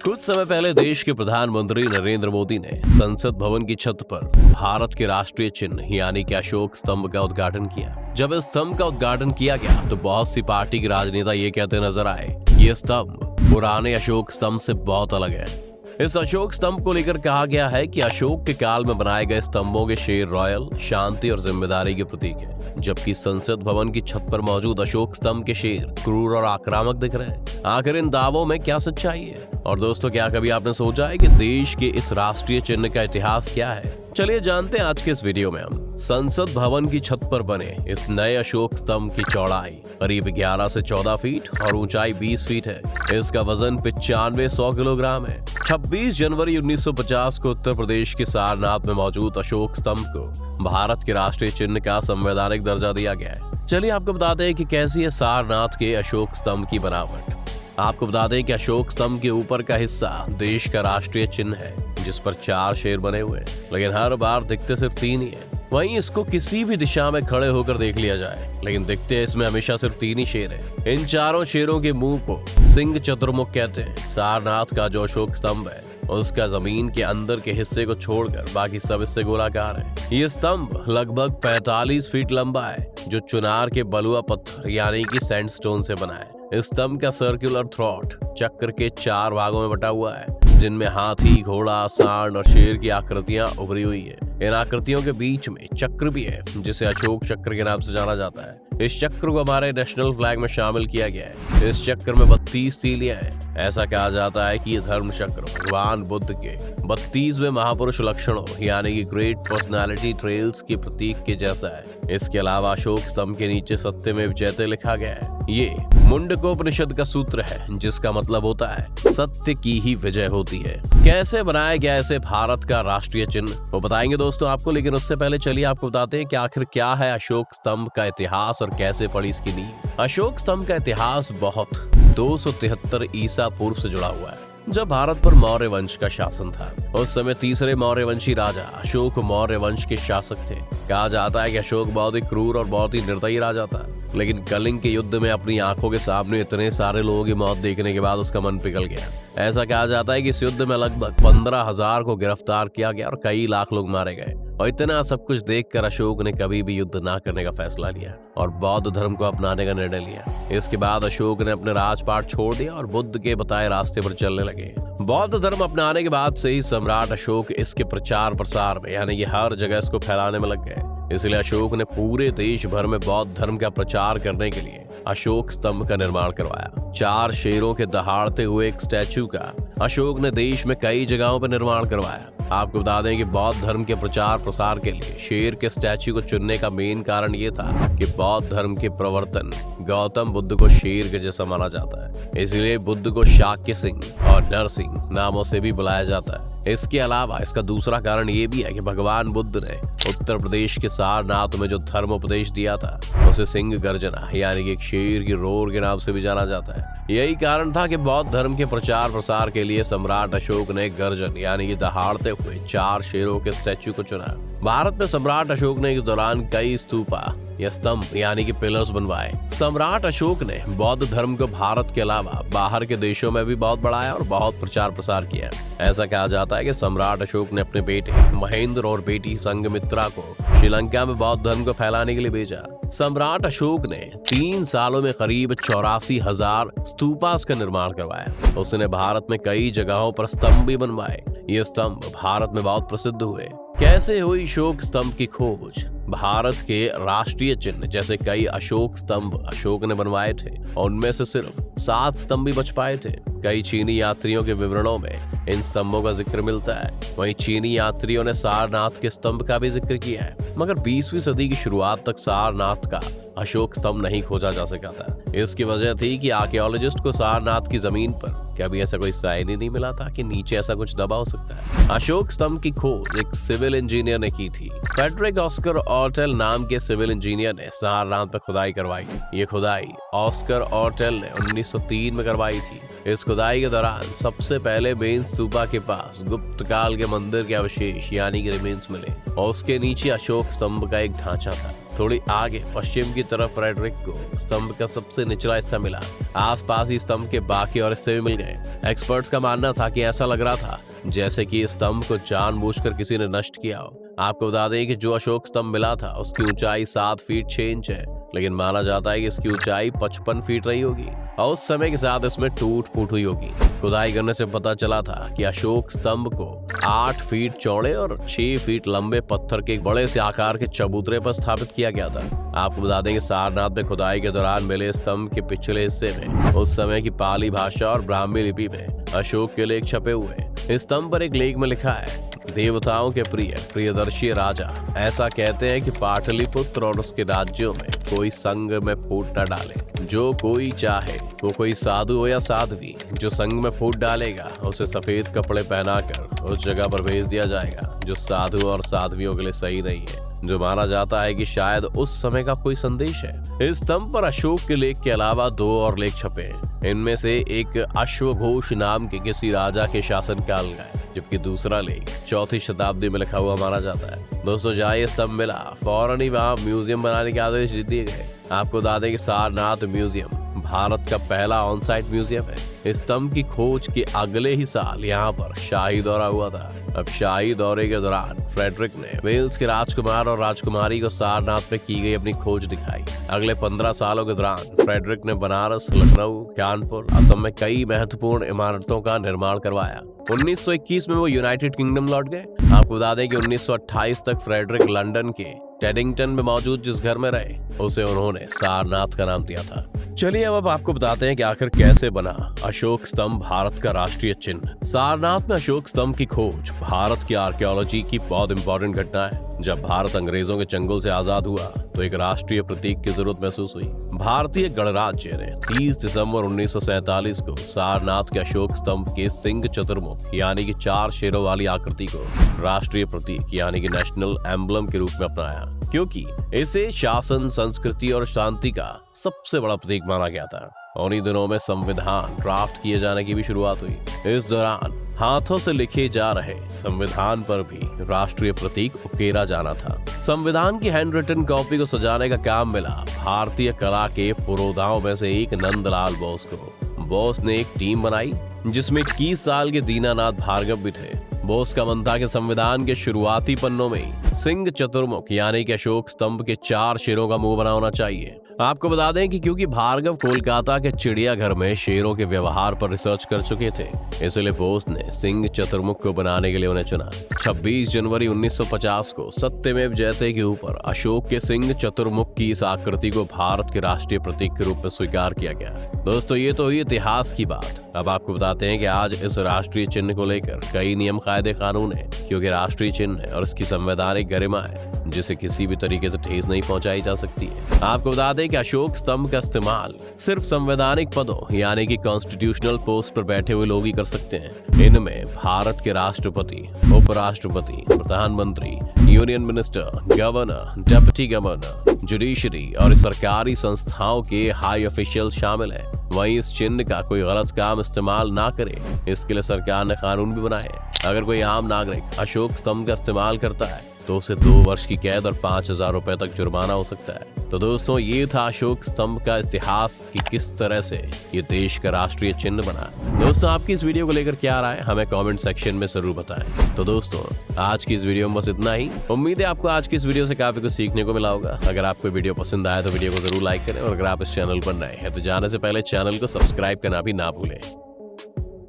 कुछ समय पहले देश के प्रधानमंत्री नरेंद्र मोदी ने संसद भवन की छत पर भारत के राष्ट्रीय चिन्ह यानी कि अशोक स्तंभ का उद्घाटन किया। जब इस स्तंभ का उद्घाटन किया गया तो बहुत सी पार्टी के राजनेता ये कहते नजर आए, ये स्तंभ पुराने अशोक स्तंभ से बहुत अलग है। इस अशोक स्तंभ को लेकर कहा गया है कि अशोक के काल में बनाए गए स्तंभों के शेर रॉयल, शांति और जिम्मेदारी के प्रतीक है, जबकि संसद भवन की छत पर मौजूद अशोक स्तंभ के शेर क्रूर और आक्रामक दिख रहे हैं। आखिर इन दावों में क्या सच्चाई है? और दोस्तों, क्या कभी आपने सोचा है कि देश के इस राष्ट्रीय चिन्ह का इतिहास क्या है? चलिए जानते हैं आज के इस वीडियो में हम। संसद भवन की छत पर बने इस नए अशोक स्तंभ की चौड़ाई करीब 11 से 14 फीट और ऊंचाई 20 फीट है। इसका वजन 95-100 किलोग्राम है। 26 जनवरी 1950 को उत्तर प्रदेश के सारनाथ में मौजूद अशोक स्तंभ को भारत के राष्ट्रीय चिन्ह का संवैधानिक दर्जा दिया गया है। चलिए आपको बताते हैं कि कैसी है सारनाथ के अशोक स्तंभ की बनावट। आपको बता दें कि अशोक स्तंभ के ऊपर का हिस्सा देश का राष्ट्रीय चिन्ह है, जिस पर 4 शेर बने हुए हैं, लेकिन हर बार दिखते सिर्फ 3 ही है। वहीं इसको किसी भी दिशा में खड़े होकर देख लिया जाए, लेकिन दिखते इसमें हमेशा सिर्फ 3 ही शेर है। इन चारों शेरों के मुंह को सिंह चतुर्मुख कहते हैं। सारनाथ का जो अशोक स्तंभ है उसका जमीन के अंदर के हिस्से को छोड़कर बाकी सब हिस्से गोलाकार है। ये स्तंभ लगभग 45 फीट लंबा है, जो चुनार के बलुआ पत्थर यानी कि सैंडस्टोन से बना है। इस स्तंभ का सर्कुलर थ्रॉट चक्र के 4 भागों में बटा हुआ है, जिनमें हाथी, घोड़ा, सांड और शेर की आकृतियां उभरी हुई है। इन आकृतियों के बीच में चक्र भी है, जिसे अशोक चक्र के नाम से जाना जाता है। इस चक्र को हमारे नेशनल फ्लैग में शामिल किया गया है। इस चक्र में 32 तीलियां हैं। ऐसा कहा जाता है कि ये धर्म चक्र भगवान बुद्ध के 32वें महापुरुष लक्षणों यानी कि ग्रेट पर्सनालिटी ट्रेल्स के प्रतीक के जैसा है। इसके अलावा अशोक स्तंभ के नीचे सत्यमेव जयते लिखा गया है। ये मुंडकोपनिषद का सूत्र है, जिसका मतलब होता है सत्य की ही विजय होती है। कैसे बनाया गया इसे भारत का राष्ट्रीय चिन्ह, वो बताएंगे दोस्तों आपको, लेकिन उससे पहले चलिए आपको बताते हैं कि आखिर क्या है अशोक स्तंभ का इतिहास और कैसे पड़ी इसकी नींव। अशोक स्तंभ का इतिहास बहुत 273 ईसा पूर्व से जुड़ा हुआ है, जब भारत पर मौर्य वंश का शासन था। उस समय तीसरे मौर्य वंशी राजा अशोक मौर्य वंश के शासक थे। कहा जाता है कि अशोक बहुत ही क्रूर और बहुत ही निर्दयी राजा था, लेकिन कलिंग के युद्ध में अपनी आंखों के सामने इतने सारे लोगों की मौत देखने के बाद उसका मन पिघल गया। ऐसा कहा जाता है कि इस युद्ध में लगभग 15,000 को गिरफ्तार किया गया और कई लाख लोग मारे गए। और इतना सब कुछ देखकर अशोक ने कभी भी युद्ध ना करने का फैसला लिया और बौद्ध धर्म को अपनाने का निर्णय लिया। इसके बाद अशोक ने अपने राजपाट छोड़ दिया और बुद्ध के बताए रास्ते पर चलने लगे। बौद्ध धर्म अपनाने के बाद से ही सम्राट अशोक इसके प्रचार प्रसार में यानी कि हर जगह इसको फैलाने में लग गए। इसलिए अशोक ने पूरे देश भर में बौद्ध धर्म का प्रचार करने के लिए अशोक स्तंभ का निर्माण करवाया। 4 शेरों के दहाड़ते हुए एक स्टैचू का अशोक ने देश में कई जगहों पर निर्माण करवाया। आपको बता दें कि बौद्ध धर्म के प्रचार प्रसार के लिए शेर के स्टैचू को चुनने का मेन कारण ये था कि बौद्ध धर्म के प्रवर्तन गौतम बुद्ध को शेर के जैसा माना जाता है, इसलिए बुद्ध को शाक्य सिंह और नरसिंह नामों से भी बुलाया जाता है। इसके अलावा इसका दूसरा कारण ये भी है कि भगवान बुद्ध ने उत्तर प्रदेश के सारनाथ में जो धर्म उपदेश दिया था उसे सिंह गर्जना यानी कि एक शेर की रोर के नाम से भी जाना जाता है। यही कारण था कि बौद्ध धर्म के प्रचार प्रसार के लिए सम्राट अशोक ने गर्जन यानी कि दहाड़ते हुए 4 शेरों के स्टैचू को चुना। भारत में सम्राट अशोक ने इस दौरान कई स्तूपा या स्तंभ यानी कि पिलर्स बनवाए। सम्राट अशोक ने बौद्ध धर्म को भारत के अलावा बाहर के देशों में भी बहुत बढ़ाया और बहुत प्रचार प्रसार किया। ऐसा कहा जाता है कि सम्राट अशोक ने अपने बेटे महेंद्र और बेटी संघमित्रा को श्रीलंका में बौद्ध धर्म को फैलाने के लिए भेजा। सम्राट अशोक ने 3 सालों में करीब 84,000 स्तूपास का निर्माण करवाया। उसने भारत में कई जगहों पर स्तंभ भी बनवाए। ये स्तंभ भारत में बहुत प्रसिद्ध हुए। कैसे हुई अशोक स्तंभ की खोज? भारत के राष्ट्रीय चिन्ह जैसे कई अशोक स्तंभ अशोक ने बनवाए थे और उनमें से सिर्फ 7 स्तंभ ही बच पाए थे। कई चीनी यात्रियों के विवरणों में इन स्तंभों का जिक्र मिलता है। वहीं चीनी यात्रियों ने सारनाथ के स्तंभ का भी जिक्र किया है, मगर 20वीं सदी की शुरुआत तक सारनाथ का अशोक स्तंभ नहीं खोजा जा सका था। इसकी वजह थी कि आर्कियोलॉजिस्ट को सारनाथ की जमीन पर कभी ऐसा कोई साइन ही नहीं मिला था कि नीचे ऐसा कुछ दबा हो सकता है। अशोक स्तंभ की खोज एक सिविल इंजीनियर ने की थी। फ्रेडरिक ऑस्कर ऑर्टेल नाम के सिविल इंजीनियर ने सारनाथ पर खुदाई करवाई थी। ये खुदाई ऑस्कर ऑर्टेल ने 1903 में करवाई थी। इस खुदाई के दौरान सबसे पहले मेन स्तूपा के पास गुप्त काल के मंदिर के अवशेष यानी कि रिमेन्स मिले और उसके नीचे अशोक स्तंभ का एक ढांचा था। थोड़ी आगे पश्चिम की तरफ फ्रेडरिक को स्तंभ का सबसे निचला हिस्सा मिला। आसपास ही स्तंभ के बाकी और हिस्से भी मिल गए। एक्सपर्ट्स का मानना था कि ऐसा लग रहा था जैसे कि इस स्तंभ को जानबूझकर किसी ने नष्ट किया हो। आपको बता दें कि जो अशोक स्तंभ मिला था उसकी ऊंचाई 7 फीट 6 इंच है, लेकिन माना जाता है कि इसकी ऊंचाई 55 फीट रही होगी और उस समय के साथ इसमें टूट फूट हुई होगी। खुदाई करने से पता चला था कि अशोक स्तंभ को 8 फीट चौड़े और 6 फीट लंबे पत्थर के एक बड़े से आकार के चबूतरे पर स्थापित किया गया था। आपको बता दें कि सारनाथ में खुदाई के दौरान मिले स्तंभ के पिछले हिस्से में उस समय की पाली भाषा और ब्राह्मी लिपि में अशोक के लेख छपे हुए। इस स्तंभ पर एक लेख में लिखा है, देवताओं के प्रियदर्शी राजा ऐसा कहते हैं कि पाटलिपुत्र और उसके राज्यों में कोई संग में फूट न डाले। जो कोई चाहे, वो कोई साधु हो या साध्वी, जो संग में फूट डालेगा उसे सफेद कपड़े पहनाकर उस जगह पर भेज दिया जाएगा जो साधु और साध्वियों के लिए सही नहीं है, जो माना जाता है कि शायद उस समय का कोई संदेश है। इस स्तंभ पर अशोक के लेख के अलावा 2 और लेख छपे हैं। इनमें से एक अश्वघोष नाम के किसी राजा के शासनकाल का है, जबकि दूसरा लेख 4वीं शताब्दी में लिखा हुआ माना जाता है। दोस्तों, जहाँ ये स्तंभ मिला फौरन ही वहाँ म्यूजियम बनाने के आदेश दे दिए गए। आपको बता दें कि सारनाथ म्यूजियम भारत का पहला ऑन साइट म्यूजियम है। इस स्तंभ की खोज के अगले ही साल यहाँ पर शाही दौरा हुआ था। अब शाही दौरे के दौरान फ्रेडरिक ने वेल्स के राजकुमार और राजकुमारी को सारनाथ में की गई अपनी खोज दिखाई। अगले 15 सालों के दौरान फ्रेडरिक ने बनारस, लखनऊ, कानपुर, असम में कई महत्वपूर्ण इमारतों का निर्माण करवाया। 1921 में वो यूनाइटेड किंगडम लौट गए। आपको बता दें कि 1928 तक फ्रेडरिक लंदन के टेडिंगटन में मौजूद जिस घर में रहे उसे उन्होंने सारनाथ का नाम दिया था। चलिए अब आपको बताते हैं कि आखिर कैसे बना अशोक स्तंभ भारत का राष्ट्रीय चिन्ह। सारनाथ में अशोक स्तंभ की खोज भारत की आर्कियोलॉजी की बहुत इंपॉर्टेंट घटना है। जब भारत अंग्रेजों के चंगुल से आजाद हुआ तो एक राष्ट्रीय प्रतीक की जरूरत महसूस हुई। भारतीय गणराज्य ने 30 दिसंबर 1947 को सारनाथ के अशोक स्तंभ के सिंह चतुर्मुख यानी कि 4 शेरों वाली आकृति को राष्ट्रीय प्रतीक यानी कि नेशनल एम्बलम के रूप में अपनाया, क्योंकि इसे शासन, संस्कृति और शांति का सबसे बड़ा प्रतीक माना गया था। उन्हीं दिनों में संविधान ड्राफ्ट किए जाने की भी शुरुआत हुई। इस दौरान हाथों से लिखे जा रहे संविधान पर भी राष्ट्रीय प्रतीक उकेरा जाना था। संविधान की हैंड रिटन कॉपी को सजाने का काम मिला भारतीय कला के पुरोधाओं में से एक नंदलाल बोस को। बोस ने एक टीम बनाई जिसमें 21 साल के दीनानाथ भार्गव भी थे। बोस का मन था कि संविधान के शुरुआती पन्नों में सिंह चतुर्मुख यानी कि अशोक स्तंभ के 4 शेरों का मुंह बना होना चाहिए। आपको बता दें कि क्योंकि भार्गव कोलकाता के चिड़ियाघर में शेरों के व्यवहार पर रिसर्च कर चुके थे, इसलिए बोस ने सिंह चतुर्मुख को बनाने के लिए उन्हें चुना। 26 जनवरी 1950 को सत्यमेव जयते के ऊपर अशोक के सिंह चतुर्मुख की इस आकृति को भारत के राष्ट्रीय प्रतीक के रूप में स्वीकार किया गया। दोस्तों, ये तो हुई इतिहास की बात। अब आपको बताते हैं कि आज इस राष्ट्रीय चिन्ह को लेकर कई नियम, कायदे, कानून है, क्योंकि राष्ट्रीय चिन्ह है और इसकी संवैधानिक गरिमा है जिसे किसी भी तरीके से ठेस नहीं पहुंचाई जा सकती है। आपको बता दें कि अशोक स्तंभ का इस्तेमाल सिर्फ संवैधानिक पदों यानी कि कॉन्स्टिट्यूशनल पोस्ट पर बैठे हुए लोग ही कर सकते हैं। इनमें भारत के राष्ट्रपति, उपराष्ट्रपति, प्रधानमंत्री, union minister, governor, deputy governor, judiciary और सरकारी संस्थाओं के हाई ऑफिशियल शामिल हैं। वहीं इस चिन्ह का कोई गलत काम इस्तेमाल ना करे, इसके लिए सरकार ने कानून भी बनाए हैं। अगर कोई आम नागरिक अशोक स्तंभ का इस्तेमाल करता है तो उसे 2 वर्ष की कैद और 5,000 रुपए तक जुर्माना हो सकता है। तो दोस्तों, ये था अशोक स्तंभ का इतिहास कि किस तरह से ये देश का राष्ट्रीय चिन्ह बना। दोस्तों, आपकी इस वीडियो को लेकर क्या राय है हमें कमेंट सेक्शन में जरूर बताएं। तो दोस्तों, आज की इस वीडियो में बस इतना ही। उम्मीद है आपको आज की इस वीडियो से काफी कुछ सीखने को मिला होगा। अगर आपको वीडियो पसंद आया तो वीडियो को जरूर लाइक करें और अगर आप इस चैनल पर नए हैं तो जाने से पहले चैनल को सब्सक्राइब करना भी ना भूलें।